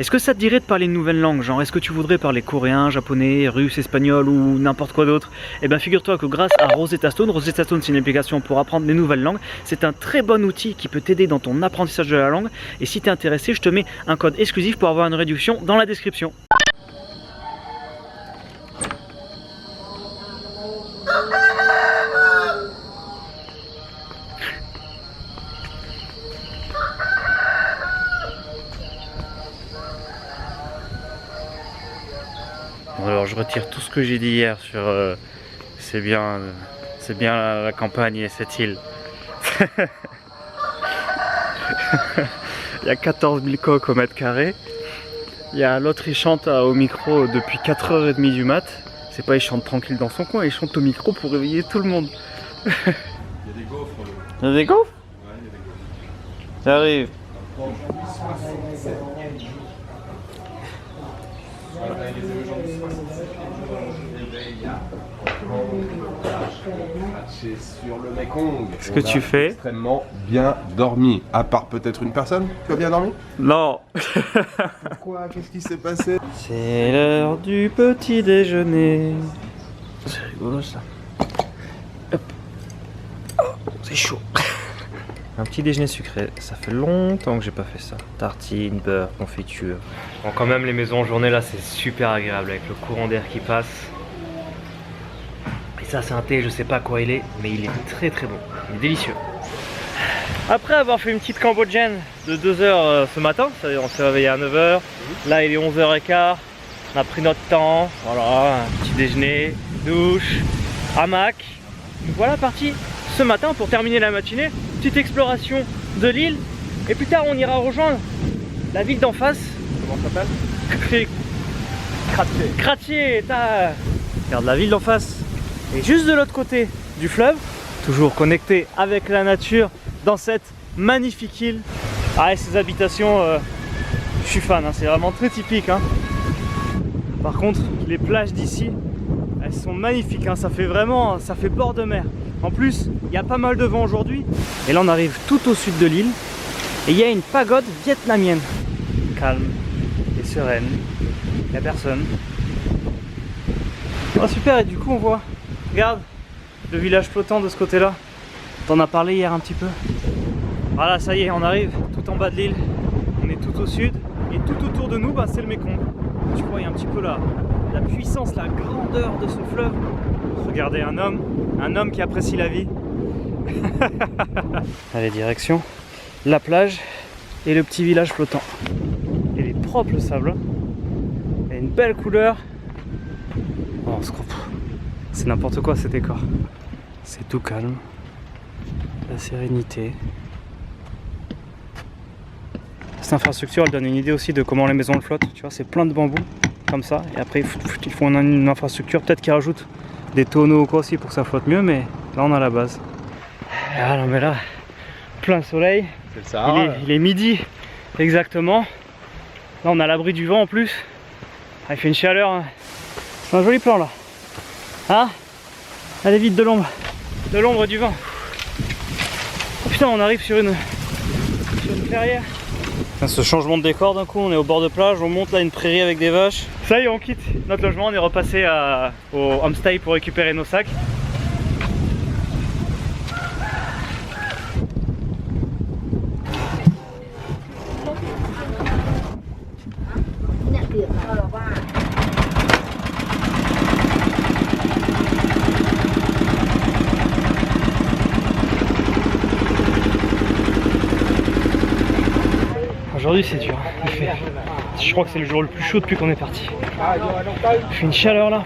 Est-ce que ça te dirait de parler une nouvelle langue? Genre, est-ce que tu voudrais parler coréen, japonais, russe, espagnol ou n'importe quoi d'autre? Eh bien, figure-toi que grâce à Rosetta Stone, c'est une application pour apprendre des nouvelles langues. C'est un très bon outil qui peut t'aider dans ton apprentissage de la langue. Et si tu es intéressé, je te mets un code exclusif pour avoir une réduction dans la description. Bon, alors je retire tout ce que j'ai dit hier sur c'est bien la campagne et cette île. Il y a 14 000 coques au mètre carré. Il y a l'autre, il chante au micro depuis 4h30 du mat. C'est pas il chante tranquille dans son coin, il chante au micro pour réveiller tout le monde. Il y a des gaufres. Il y a des gaufres? Ouais, il y a des gaufres. Ça arrive. Sur le Mekong. Qu'est-ce que tu fais? Extrêmement bien dormi. À part peut-être une personne. Tu as bien dormi? Non. Pourquoi? Qu'est-ce qui s'est passé? C'est l'heure du petit déjeuner. C'est rigolo ça. Hop. Oh, c'est chaud. Un petit déjeuner sucré, ça fait longtemps que j'ai pas fait ça. Tartine, beurre, confiture. Bon, quand même les maisons en journée là c'est super agréable avec le courant d'air qui passe. Et ça c'est un thé, je sais pas quoi il est, mais il est très très bon, il est délicieux. Après avoir fait une petite cambodgienne de 2 heures ce matin, c'est-à-dire on s'est réveillé à 9 h, là il est 11h15, on a pris notre temps, voilà, un petit déjeuner, douche, hamac. Nous voilà partis ce matin pour terminer la matinée, petite exploration de l'île, et plus tard on ira rejoindre la ville d'en face. Comment ça s'appelle? Kratie. Regarde la ville d'en face, et juste de l'autre côté du fleuve, toujours connecté avec la nature dans cette magnifique île. Ah, et ces habitations, je suis fan, hein, c'est vraiment très typique. Hein. Par contre, les plages d'ici, elles sont magnifiques, hein, ça fait bord de mer. En plus, il y a pas mal de vent aujourd'hui. Et là, on arrive tout au sud de l'île. Et il y a une pagode vietnamienne. Calme et sereine. Il n'y a personne. Oh super, et du coup, on voit, regarde, le village flottant de ce côté-là. T'en as parlé hier un petit peu. Voilà, ça y est, on arrive tout en bas de l'île. On est tout au sud. Et tout autour de nous, bah, c'est le Mekong. Tu vois, il y a un petit peu la puissance, la grandeur de ce fleuve. Regardez, un homme qui apprécie la vie. Allez, direction la plage et le petit village flottant. Il est propre le sable. Il a une belle couleur. Oh, c'est n'importe quoi ce décor. C'est tout calme. La sérénité. Cette infrastructure elle donne une idée aussi de comment les maisons flottent. Tu vois, c'est plein de bambous comme ça. Et après, ils font une infrastructure peut-être qui rajoute des tonneaux ou quoi aussi pour que ça flotte mieux, mais là on a la base. Ah non mais là, plein soleil, il est midi exactement. Là on a l'abri du vent en plus. Ah, il fait une chaleur, hein. C'est un joli plan là. Ah, allez vite de l'ombre du vent. Oh putain, on arrive sur une clairière. Ce changement de décor d'un coup, on est au bord de plage, on monte là une prairie avec des vaches. Ça y est, on quitte notre logement, on est repassé au homestay pour récupérer nos sacs. Aujourd'hui c'est dur, je crois que c'est le jour le plus chaud depuis qu'on est parti. Il fait une chaleur là.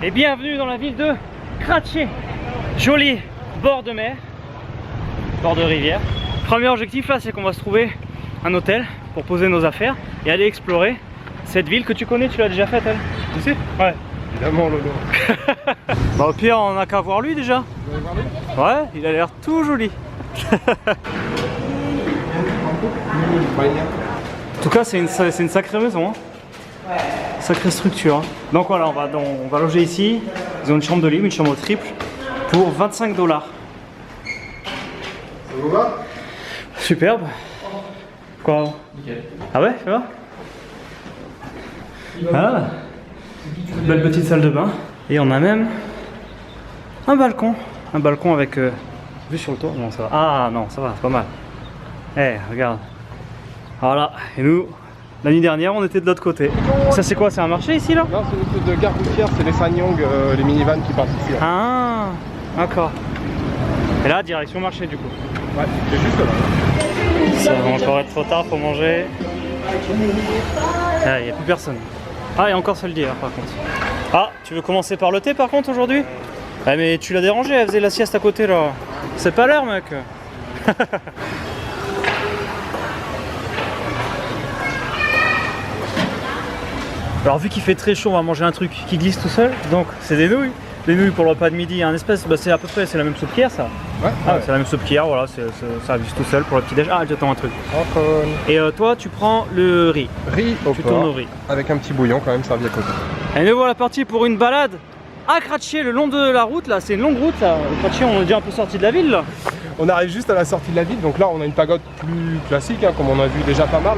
Et bienvenue dans la ville de Kratie. Joli bord de mer, bord de rivière. Premier objectif là, c'est qu'on va se trouver un hôtel pour poser nos affaires et aller explorer cette ville que tu connais. Tu l'as déjà faite elle? Tu sais? Ouais. Évidemment Lolo. Bah au pire on n'a qu'à voir lui déjà. Vous avez parlé? Ouais, il a l'air tout joli. En tout cas, c'est une sacrée maison. Hein. Ouais. Sacrée structure. Hein. Donc voilà, on va loger ici. Ils ont une chambre de libre, une chambre triple pour 25 $. Ça vous va? Superbe. Quoi? Nickel. Ah ouais, ça va? Ah, belle petite salle de bain. Et on a même un balcon. Un balcon avec vue sur le toit. Non, ça va. Ah non, ça va, c'est pas mal. Eh, regarde. Voilà. Et nous, la nuit dernière, on était de l'autre côté. Ça, c'est quoi? C'est un marché ici, là? Non, c'est une espèce de gare routière, c'est les Sanyong, les minivans qui partent ici. Ah, d'accord. Et là, direction marché, du coup. Ouais, c'est juste là. Ça va encore être trop tard pour manger. Ah, il n'y a plus personne. Ah, il y a encore celle d'hier, par contre. Ah, tu veux commencer par le thé, par contre, aujourd'hui? Ah, mais tu l'as dérangée, elle faisait la sieste à côté, là. C'est pas l'heure, mec. Alors vu qu'il fait très chaud, on va manger un truc qui glisse tout seul. Donc c'est des nouilles. Des nouilles pour le repas de midi, un espèce, bah, c'est à peu près, c'est la même soupe qu'hier, ça. Ouais. Ah, c'est la même soupe qu'hier, voilà, ça glisse tout seul pour le petit déj. Ah, j'attends un truc. Et toi, tu prends le riz. Riz au Tu porc, tournes au riz. avec un petit bouillon quand même servi à côté. Et nous voilà partis pour une balade à Kratché, le long de la route là. C'est une longue route là. Kratché, on est déjà un peu sorti de la ville là. On arrive juste à la sortie de la ville, donc là on a une pagode plus classique, hein, comme on a vu déjà pas mal,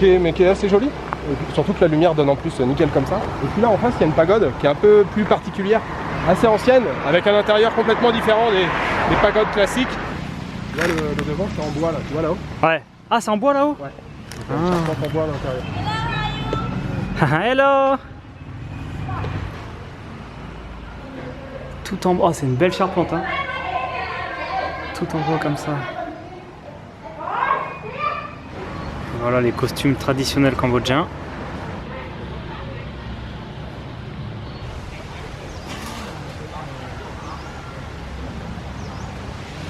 mais qui est assez jolie. Et surtout que la lumière donne en plus nickel comme ça. Et puis là en face il y a une pagode qui est un peu plus particulière, assez ancienne, avec un intérieur complètement différent des pagodes classiques. Là le devant c'est en bois là, tu vois là-haut? Ouais. Ah, c'est en bois là-haut? Ouais. Donc, une charpente en bois à l'intérieur. Hello. Tout en bois. Oh, c'est une belle charpente, hein. Tout en bois comme ça. Voilà les costumes traditionnels cambodgiens.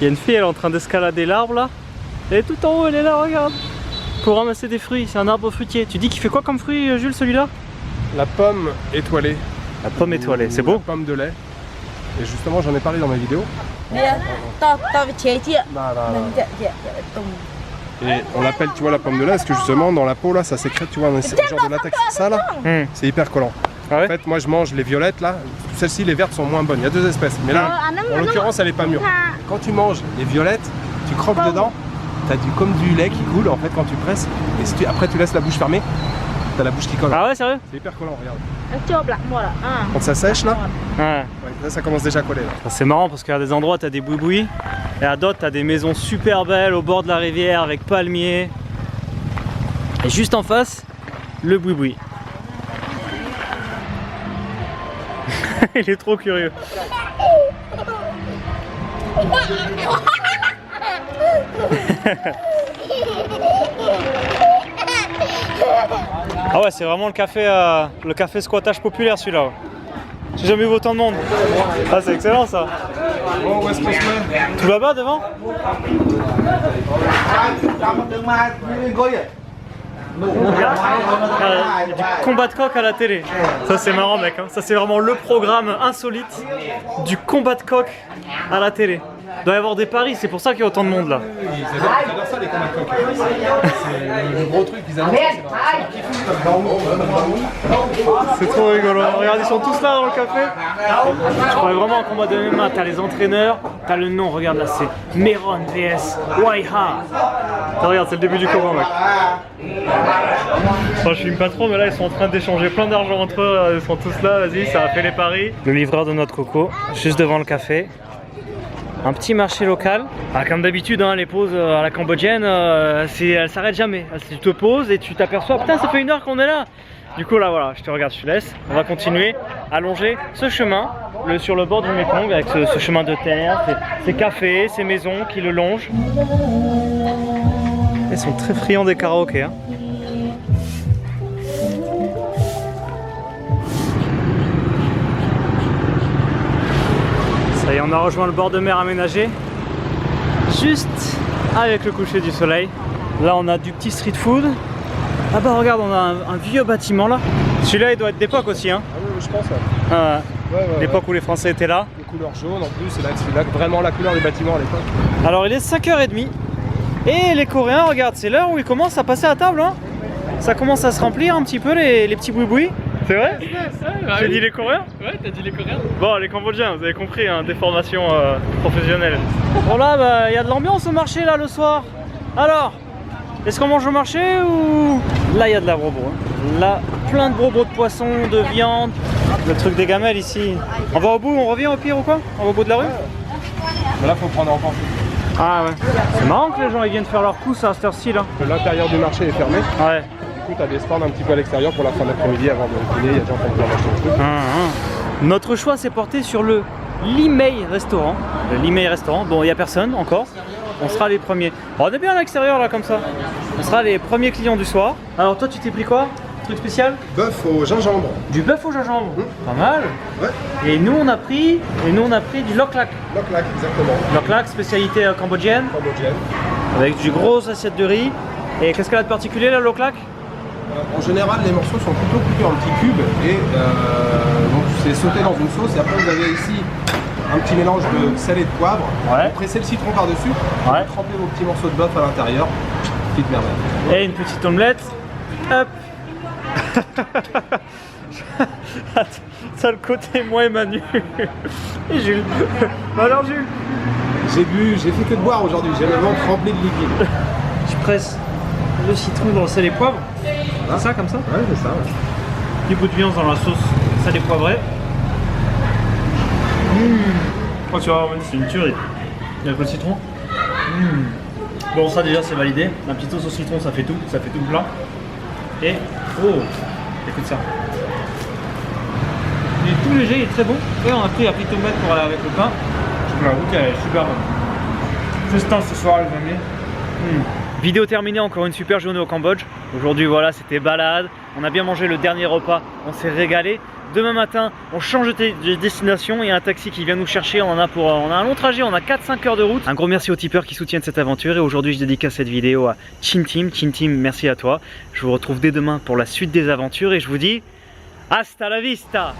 Il y a une fille, elle est en train d'escalader l'arbre là. Elle est tout en haut, elle est là, regarde. Pour ramasser des fruits, c'est un arbre fruitier. Tu dis qu'il fait quoi comme fruit, Jules, celui-là? La pomme étoilée. La pomme étoilée, c'est beau? La pomme de lait. Et justement j'en ai parlé dans ma vidéo. Et on l'appelle, tu vois, la pomme de lait parce que justement dans la peau là ça sécrète, tu vois, un genre de latex. Ça là, c'est hyper collant. Ah ouais? En fait moi je mange les violettes là, celles-ci les vertes sont moins bonnes, il y a deux espèces. Mais là, en l'occurrence elle est pas mûre. Quand tu manges les violettes, tu croques dedans, t'as comme du lait qui coule en fait quand tu presses. Et si après tu laisses la bouche fermée, t'as la bouche qui colle. Ah ouais, sérieux? C'est hyper collant, regarde. Quand ça sèche là, Ouais. là ça commence déjà à coller là. C'est marrant parce qu'à des endroits t'as des boui-boui et à d'autres t'as des maisons super belles au bord de la rivière avec palmiers. Et juste en face, le boui-boui. Il est trop curieux. Ah ouais, c'est vraiment le café squattage populaire celui-là. J'ai jamais vu autant de monde. Ah, c'est excellent ça. Bon, où est-ce qu'on se met? Tout là-bas devant? Il y a du combat de coq à la télé. Ça c'est marrant mec, hein. Ça c'est vraiment le programme insolite du combat de coq à la télé. Il doit y avoir des paris, c'est pour ça qu'il y a autant de monde là. Ils adorent ça les combats de coq. C'est le gros truc, ils adorent ça. C'est trop rigolo. Regarde, ils sont tous là dans le café. Je croyais vraiment un combat de MMA. T'as les entraîneurs, t'as le nom, regarde là, c'est Meron vs Waiha. Regarde, c'est le début du combat mec. Enfin, je filme pas trop, mais là ils sont en train d'échanger plein d'argent entre eux. Ils sont tous là, vas-y, ça a fait les paris. Le livreur de notre coco, juste devant le café. Un petit marché local. Ah, comme d'habitude, hein, les pauses à la cambodgienne, elles s'arrêtent jamais. Tu te poses et tu t'aperçois, putain, ça fait 1 heure qu'on est là. Du coup, là, voilà, je te regarde, je te laisse. On va continuer à longer ce chemin sur le bord du Mekong avec ce chemin de terre, ces cafés, ces maisons qui le longent. Ils sont très friands des karaokés. Hein. Ça y est, on a rejoint le bord de mer aménagé, juste avec le coucher du soleil. Là, on a du petit street food. Ah bah regarde, on a un vieux bâtiment là. Celui-là, il doit être d'époque aussi. Hein. Ah oui, je pense. Ouais. L'époque où les Français étaient là. Les couleurs jaunes en plus, c'est là vraiment la couleur des bâtiments à l'époque. Alors, il est 5h30. Et les Coréens, regarde, c'est l'heure où ils commencent à passer à table. Hein. Ça commence à se remplir un petit peu les petits boui-boui. C'est vrai? J'ai dit les Coréens? Ouais, t'as dit les Coréens. Bon, les Cambodgiens, vous avez compris, hein, des formations professionnelles. Bon là, bah, y a de l'ambiance au marché là le soir. Alors, est-ce qu'on mange au marché ou... Là, il y a de la brobo. Hein. Là, plein de bobos de poisson, de viande. Le truc des gamelles ici. On va au bout, on revient au pire ou quoi? On va au bout de la rue? Mais là, faut prendre encore plus. Ah ouais. C'est marrant que les gens ils viennent faire leur course à cette heure-ci là. L'intérieur du marché est fermé. Ouais. Du coup, tu as des stands un petit peu à l'extérieur pour la fin d'après-midi avant de dîner. Il y a des gens qui vont venir acheter des trucs. Notre choix s'est porté sur le Limay Restaurant. Le Limay Restaurant, bon il n'y a personne encore. On sera les premiers. Bon, on est bien à l'extérieur là comme ça. On sera les premiers clients du soir. Alors toi tu t'es pris quoi? Truc spécial? Bœuf au gingembre. Du bœuf au gingembre. Pas mal. Ouais. Et nous on a pris du loc lak. Loc lak, exactement. Loc lak, spécialité cambodgienne. Cambodgienne. Avec du gros assiette de riz. Et qu'est-ce qu'elle a de particulier la loc lak? En général, les morceaux sont plutôt coupés en petits cubes et donc c'est sauté dans une sauce. Et après, vous avez ici un petit mélange de sel et de poivre. Ouais. Vous pressez le citron par-dessus. Ouais. Vous trempez vos petits morceaux de bœuf à l'intérieur. Petite merveille. Et une petite omelette. Hop. Ça le côté moi et Manu. Et Jules. Alors Jules. J'ai fait que de boire aujourd'hui. J'ai le ventre rempli de liquide. Je presse le citron dans le sel et poivre. C'est ça comme ça? Ouais, c'est ça. Ouais. Petit bout de viande dans la sauce sel et poivré. Oh tu vois, c'est une tuerie. Il y a un peu de citron. Bon ça déjà c'est validé. La petite sauce au citron ça fait tout le plat. Et oh, écoute ça. Il est tout léger, il est très bon. Et on a pris la petite omelette pour aller avec le pain. Je peux la goûter, elle est super bonne. Festin ce soir les amis. Vidéo terminée, encore une super journée au Cambodge. Aujourd'hui voilà, c'était balade. On a bien mangé le dernier repas, on s'est régalé. Demain matin, on change de destination. Il y a un taxi qui vient nous chercher. On a un long trajet, on a 4-5 heures de route. Un gros merci aux tipeurs qui soutiennent cette aventure. Et aujourd'hui, je dédicace cette vidéo à Chin Team. Chin Team, merci à toi. Je vous retrouve dès demain pour la suite des aventures. Et je vous dis, hasta la vista!